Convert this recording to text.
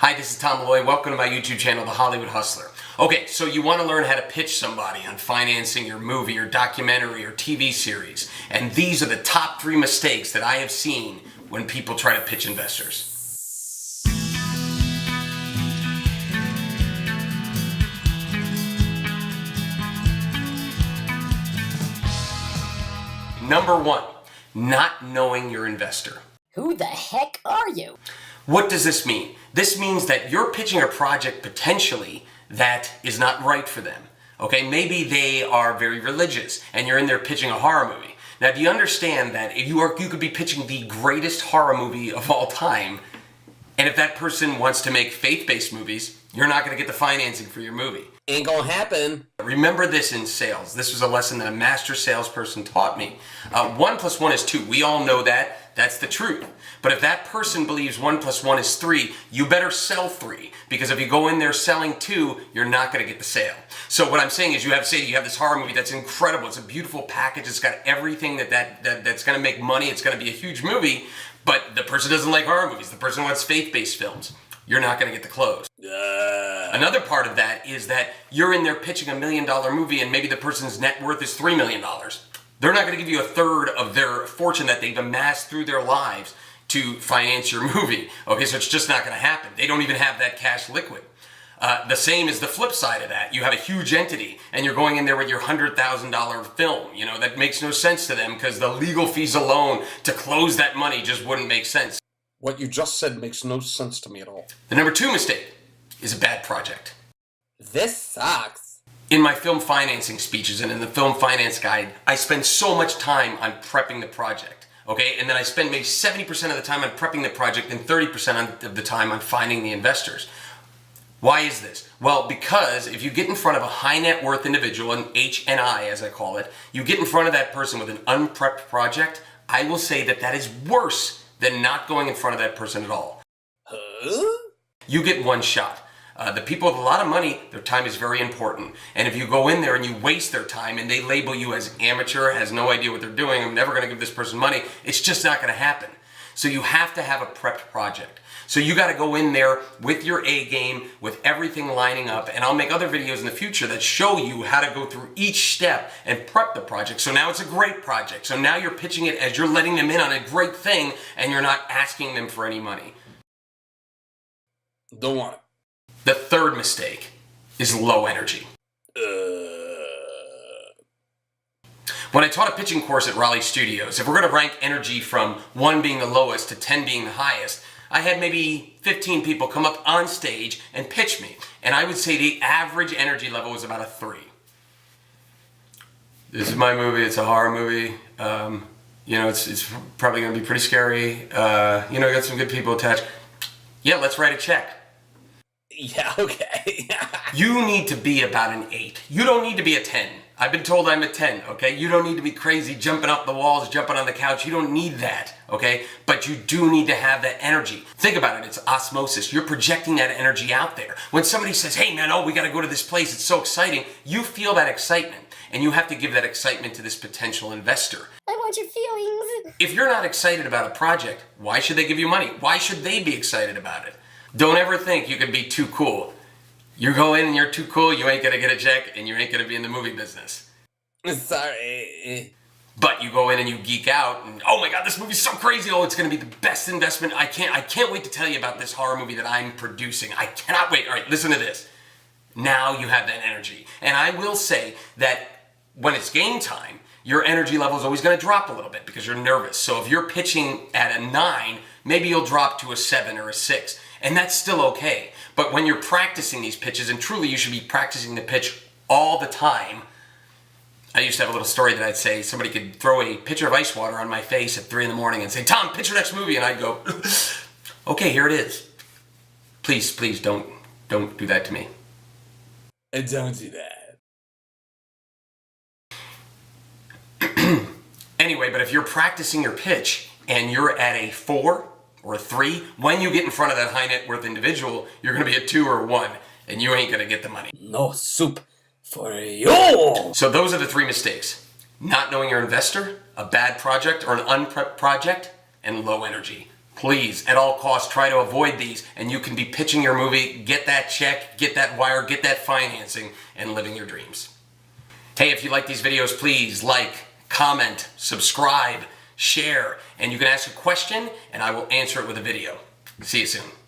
Hi, this is Tom Malloy. Welcome to my YouTube channel, The Hollywood Hustler. Okay, so you want to learn how to pitch somebody on financing your movie or documentary or TV series. And these are the top 3 mistakes that I have seen when people try to pitch investors. Number 1, not knowing your investor. Who the heck are you? What does this mean? This means that you're pitching a project potentially that is not right for them. Okay, maybe they are very religious and you're in there pitching a horror movie. Now, do you understand that you could be pitching the greatest horror movie of all time, and if that person wants to make faith-based movies, you're not going to get the financing for your movie. Ain't gonna happen. Remember this in sales. This was a lesson that a master salesperson taught me. 1 + 1 is 2. We all know that. That's the truth. But if that person believes 1 + 1 is 3, you better sell 3. Because if you go in there selling 2, you're not going to get the sale. So what I'm saying is you have this horror movie that's incredible. It's a beautiful package. It's got everything that's going to make money. It's going to be a huge movie. But the person doesn't like horror movies. The person wants faith-based films. You're not going to get the close. Another part of that is that you're in there pitching $1 million movie and maybe the person's net worth is $3 million. They're not going to give you a third of their fortune that they've amassed through their lives to finance your movie. Okay, so it's just not going to happen. They don't even have that cash liquid. The same is the flip side of that. You have a huge entity and you're going in there with your $100,000 film. You know, that makes no sense to them because the legal fees alone to close that money just wouldn't make sense. What you just said makes no sense to me at all. The number 2 mistake is a bad project. This sucks. In my film financing speeches and in the film finance guide, I spend so much time on prepping the project, okay? And then I spend maybe 70% of the time on prepping the project and 30% of the time on finding the investors. Why is this? Well, because if you get in front of a high net worth individual, an HNI as I call it, you get in front of that person with an unprepped project, I will say that that is worse than not going in front of that person at all. Huh? You get one shot. The people with a lot of money, their time is very important. And if you go in there and you waste their time and they label you as amateur, has no idea what they're doing, I'm never going to give this person money, it's just not going to happen. So you have to have a prepped project. So you got to go in there with your A game, with everything lining up, and I'll make other videos in the future that show you how to go through each step and prep the project. So now it's a great project. So now you're pitching it as you're letting them in on a great thing and you're not asking them for any money. Don't want it. The 3rd mistake is low energy. When I taught a pitching course at Raleigh Studios, if we're going to rank energy from 1 being the lowest to 10 being the highest, I had maybe 15 people come up on stage and pitch me. And I would say the average energy level was about a 3. This is my movie. It's a horror movie. You know, it's probably going to be pretty scary. You know, I got some good people attached. Yeah, let's write a check. Yeah, okay. You need to be about an 8. You don't need to be a 10. I've been told I'm a 10, okay? You don't need to be crazy, jumping up the walls, jumping on the couch. You don't need that, okay? But you do need to have that energy. Think about it. It's osmosis. You're projecting that energy out there. When somebody says, hey, man, oh, we got to go to this place. It's so exciting. You feel that excitement, and you have to give that excitement to this potential investor. I want your feelings. If you're not excited about a project, why should they give you money? Why should they be excited about it? Don't ever think you can be too cool. You go in and you're too cool, you ain't gonna get a check, and you ain't gonna be in the movie business. Sorry. But you go in and you geek out, and oh my god, this movie's so crazy, oh, it's gonna be the best investment, I can't wait to tell you about this horror movie that I'm producing. I cannot wait. Alright, listen to this. Now you have that energy. And I will say that when it's game time, your energy level is always gonna drop a little bit because you're nervous. So if you're pitching at a 9, maybe you'll drop to a 7 or a 6. And that's still okay. But when you're practicing these pitches, and truly you should be practicing the pitch all the time. I used to have a little story that I'd say somebody could throw a pitcher of ice water on my face at 3 in the morning and say, Tom, pitch your next movie. And I'd go, okay, here it is. Please don't do that to me. Don't do that. Anyway, but if you're practicing your pitch and you're at a 4, or a 3, when you get in front of that high net worth individual, you're going to be a 2 or a 1, and you ain't going to get the money. No soup for you. So those are the 3 mistakes. Not knowing your investor, a bad project or an unprepped project, and low energy. Please, at all costs, try to avoid these, and you can be pitching your movie, get that check, get that wire, get that financing, and living your dreams. Hey, if you like these videos, please like, comment, subscribe, share, and you can ask a question, and I will answer it with a video. See you soon.